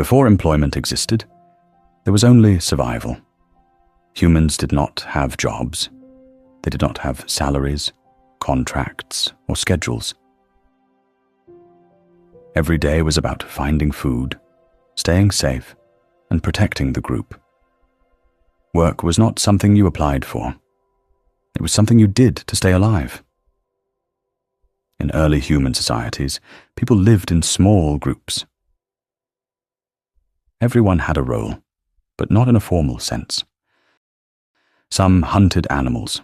Before employment existed, there was only survival. Humans did not have jobs. They did not have salaries, contracts, or schedules. Every day was about finding food, staying safe, and protecting the group. Work was not something you applied for. It was something you did to stay alive. In early human societies, people lived in small groups. Everyone had a role, but not in a formal sense. Some hunted animals,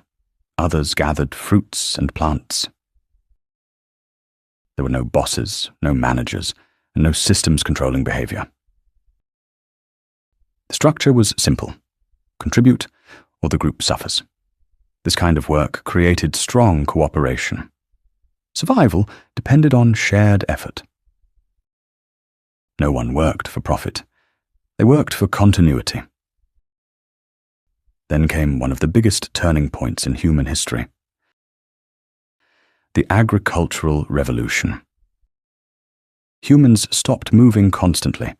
others gathered fruits and plants. There were no bosses, no managers, and no systems controlling behavior. The structure was simple: contribute or the group suffers. This kind of work created strong cooperation. Survival depended on shared effort. No one worked for profit. They worked for continuity. Then came one of the biggest turning points in human history: the agricultural revolution. Humans stopped moving constantly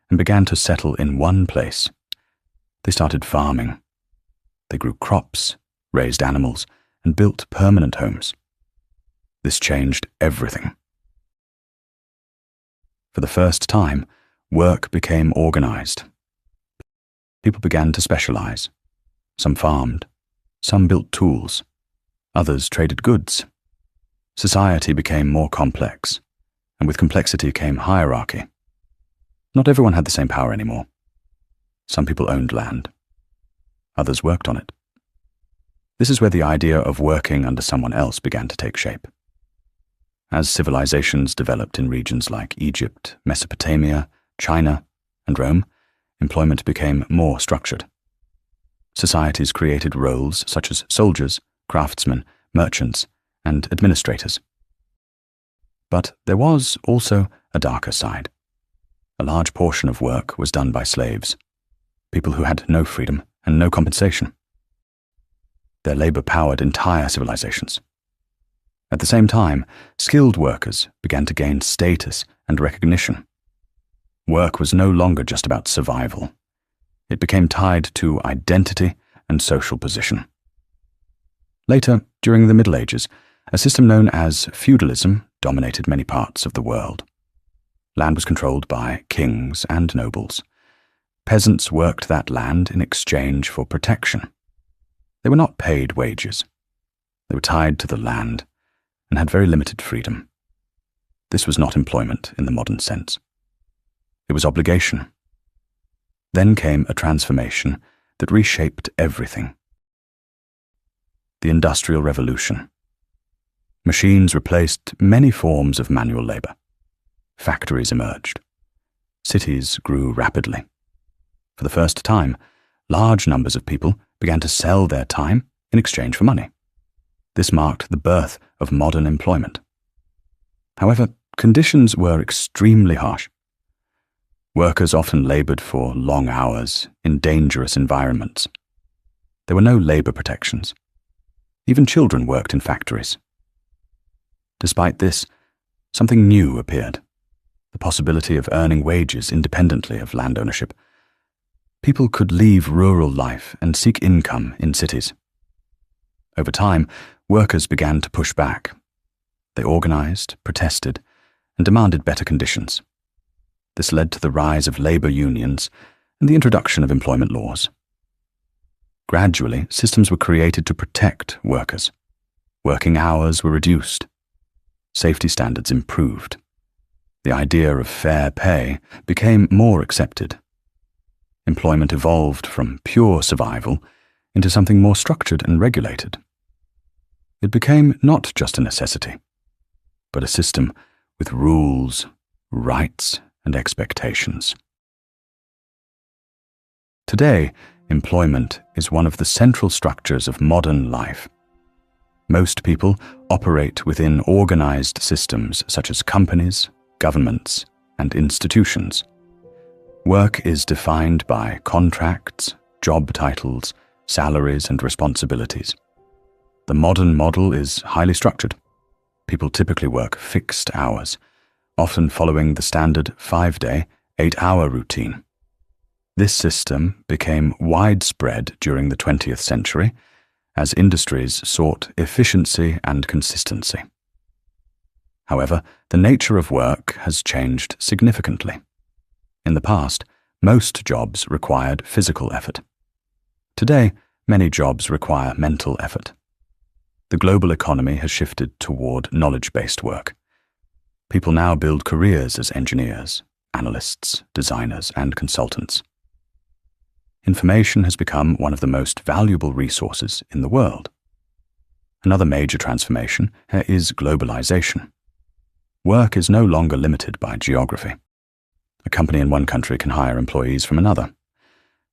and began to settle in one place. They started farming. They grew crops, raised animals, and built permanent homes. This changed everything. For the first time, work became organized. People began to specialize. Some farmed, some built tools, others traded goods. Society became more complex, and with complexity came hierarchy. Not everyone had the same power anymore. Some people owned land. Others worked on it. This is where the idea of working under someone else began to take shape. As civilizations developed in regions like Egypt, Mesopotamia, China, and Rome, employment became more structured. Societies created roles such as soldiers, craftsmen, merchants, and administrators. But there was also a darker side. A large portion of work was done by slaves, people who had no freedom and no compensation. Their labor powered entire civilizations. At the same time, skilled workers began to gain status and recognition. Work was no longer just about survival. It became tied to identity and social position. Later, during the Middle Ages, a system known as feudalism dominated many parts of the world. Land was controlled by kings and nobles. Peasants worked that land in exchange for protection. They were not paid wages. They were tied to the land and had very limited freedom. This was not employment in the modern sense. It was obligation. Then came a transformation that reshaped everything. The Industrial Revolution. Machines replaced many forms of manual labor. Factories emerged. Cities grew rapidly. For the first time, large numbers of people began to sell their time in exchange for money. This marked the birth of modern employment. However, conditions were extremely harsh. Workers often labored for long hours in dangerous environments. There were no labor protections. Even children worked in factories. Despite this, something new appeared: the possibility of earning wages independently of land ownership. People could leave rural life and seek income in cities. Over time, workers began to push back. They organized, protested, and demanded better conditions. This led to the rise of labor unions and the introduction of employment laws. Gradually, systems were created to protect workers. Working hours were reduced. Safety standards improved. The idea of fair pay became more accepted. Employment evolved from pure survival into something more structured and regulated. It became not just a necessity, but a system with rules, rights, and expectations. Today, employment is one of the central structures of modern life. Most people operate within organized systems such as companies, governments, and institutions. Work is defined by contracts, job titles, salaries, and responsibilities. The modern model is highly structured. People typically work fixed hours, often following the standard 5-day, 8-hour routine. This system became widespread during the 20th century as industries sought efficiency and consistency. However, the nature of work has changed significantly. In the past, most jobs required physical effort. Today, many jobs require mental effort. The global economy has shifted toward knowledge-based work. People now build careers as engineers, analysts, designers, and consultants. Information has become one of the most valuable resources in the world. Another major transformation is globalization. Work is no longer limited by geography. A company in one country can hire employees from another.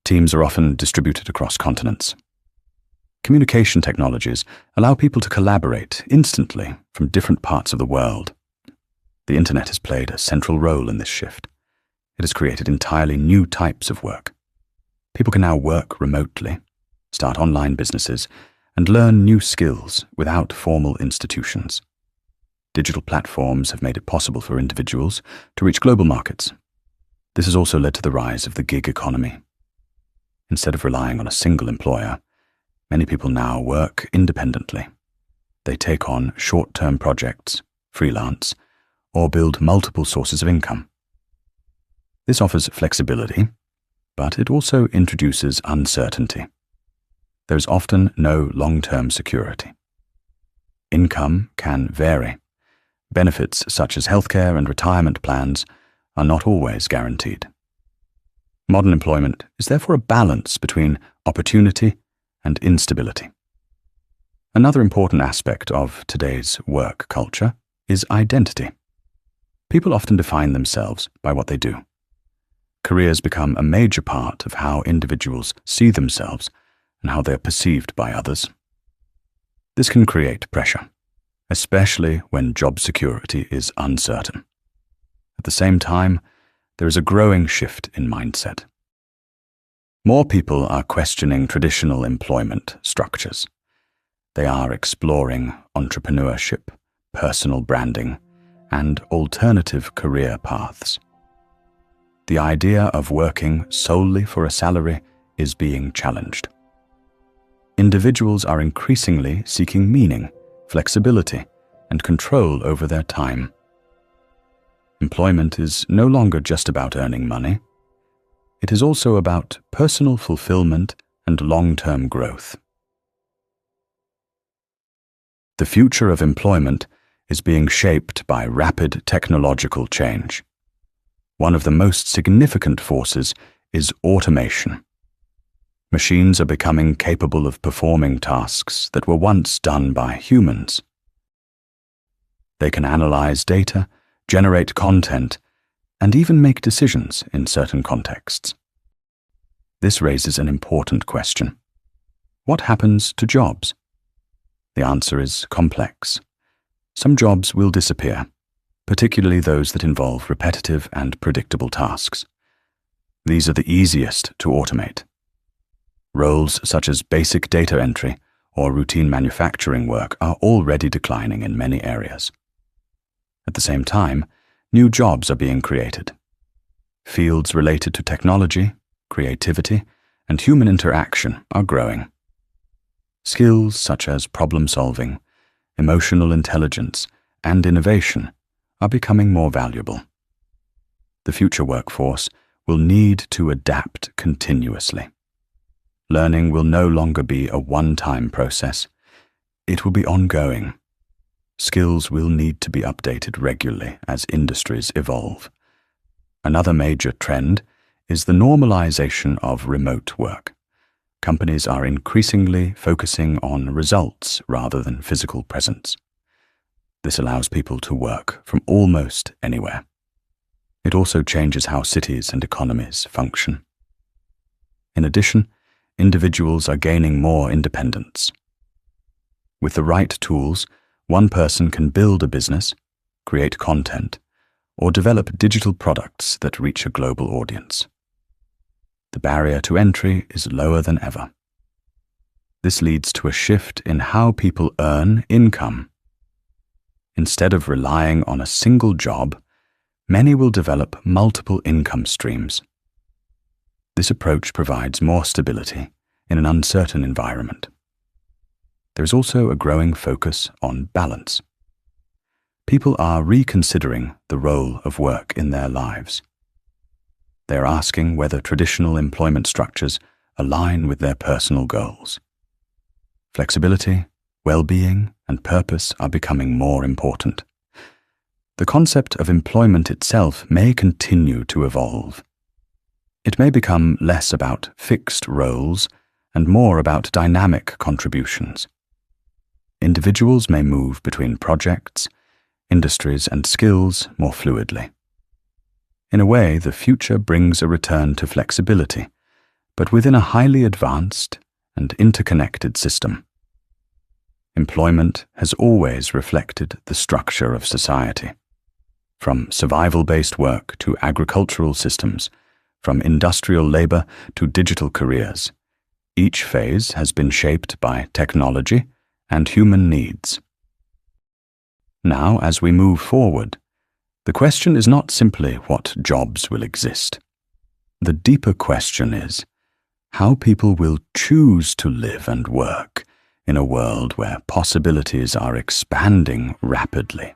Teams are often distributed across continents. Communication technologies allow people to collaborate instantly from different parts of the world. The internet has played a central role in this shift. It has created entirely new types of work. People can now work remotely, start online businesses, and learn new skills without formal institutions. Digital platforms have made it possible for individuals to reach global markets. This has also led to the rise of the gig economy. Instead of relying on a single employer, many people now work independently. They take on short-term projects, freelance, or build multiple sources of income. This offers flexibility, but it also introduces uncertainty. There is often no long-term security. Income can vary. Benefits such as healthcare and retirement plans are not always guaranteed. Modern employment is therefore a balance between opportunity and instability. Another important aspect of today's work culture is identity. People often define themselves by what they do. Careers become a major part of how individuals see themselves and how they are perceived by others. This can create pressure, especially when job security is uncertain. At the same time, there is a growing shift in mindset. More people are questioning traditional employment structures. They are exploring entrepreneurship, personal branding, and alternative career paths. The idea of working solely for a salary is being challenged. Individuals are increasingly seeking meaning, flexibility, and control over their time. Employment is no longer just about earning money. It is also about personal fulfillment and long-term growth. The future of employment is being shaped by rapid technological change. One of the most significant forces is automation. Machines are becoming capable of performing tasks that were once done by humans. They can analyze data, generate content, and even make decisions in certain contexts. This raises an important question. What happens to jobs? The answer is complex. Some jobs will disappear, particularly those that involve repetitive and predictable tasks. These are the easiest to automate. Roles such as basic data entry or routine manufacturing work are already declining in many areas. At the same time, new jobs are being created. Fields related to technology, creativity, and human interaction are growing. Skills such as problem-solving, emotional intelligence, and innovation are becoming more valuable. The future workforce will need to adapt continuously. Learning will no longer be a one-time process. It will be ongoing. Skills will need to be updated regularly as industries evolve. Another major trend is the normalization of remote work. Companies are increasingly focusing on results rather than physical presence. This allows people to work from almost anywhere. It also changes how cities and economies function. In addition, individuals are gaining more independence. With the right tools, one person can build a business, create content, or develop digital products that reach a global audience. The barrier to entry is lower than ever. This leads to a shift in how people earn income. Instead of relying on a single job, many will develop multiple income streams. This approach provides more stability in an uncertain environment. There is also a growing focus on balance. People are reconsidering the role of work in their lives. They are asking whether traditional employment structures align with their personal goals. Flexibility, well-being, and purpose are becoming more important. The concept of employment itself may continue to evolve. It may become less about fixed roles and more about dynamic contributions. Individuals may move between projects, industries, and skills more fluidly. In a way, the future brings a return to flexibility, but within a highly advanced and interconnected system. Employment has always reflected the structure of society. From survival-based work to agricultural systems, from industrial labor to digital careers, each phase has been shaped by technology and human needs. Now, as we move forward, the question is not simply what jobs will exist. The deeper question is how people will choose to live and work in a world where possibilities are expanding rapidly.